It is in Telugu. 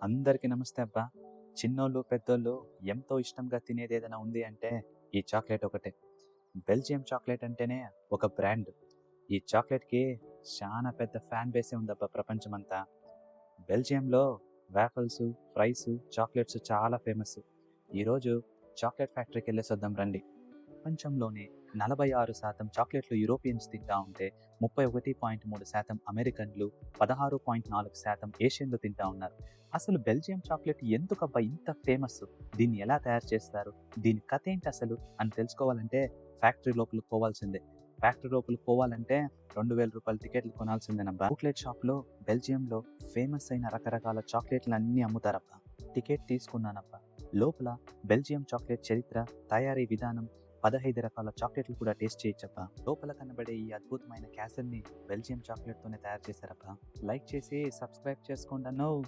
అందరికీ నమస్తే అబ్బా. చిన్నోళ్ళు, పెద్దోళ్ళు ఎంతో ఇష్టంగా తినేది ఏదైనా ఉంది అంటే ఈ చాక్లెట్ ఒకటే. బెల్జియం చాక్లెట్ అంటేనే ఒక బ్రాండ్. ఈ చాక్లెట్‌కి చాలా పెద్ద ఫ్యాన్ బేసే ఉందబ్బా ప్రపంచమంతా. బెల్జియంలో వాఫల్సు, ఫ్రైసు, చాక్లెట్స్ చాలా ఫేమస్. ఈరోజు చాక్లెట్ ఫ్యాక్టరీకెళ్ళేసొద్దాం రండి. ప్రపంచంలోనే 46% చాక్లెట్లు యూరోపియన్స్ తింటా ఉంటే 31.3% అమెరికన్లు, 16.4% ఏషియన్లు తింటా ఉన్నారు. అసలు బెల్జియం చాక్లెట్ ఎందుకబ్బా ఇంత ఫేమస్? దీన్ని ఎలా తయారు చేస్తారు? దీని కథ ఏంటి అసలు అని తెలుసుకోవాలంటే ఫ్యాక్టరీ లోపలికి పోవాల్సిందే. ఫ్యాక్టరీ లోపలికి పోవాలంటే ₹2000 టికెట్లు కొనాల్సిందేనబ్బా. అవుట్లెట్ షాప్లో బెల్జియంలో ఫేమస్ అయిన రకరకాల చాక్లెట్లు అన్నీ అమ్ముతారబ్బా. టికెట్ తీసుకున్నానబ్బా. లోపల బెల్జియం చాక్లెట్ చరిత్ర, తయారీ విధానం, 15 రకాల చాక్లెట్లు కూడా టేస్ట్ చేయొచ్చబ్బా. లోపల కనబడే ఈ అద్భుతమైన క్యాసెల్ని బెల్జియం చాక్లెట్తోనే తయారు చేశారబ్బా. లైక్ చేసి సబ్స్క్రైబ్ చేసుకోండి అన్నో.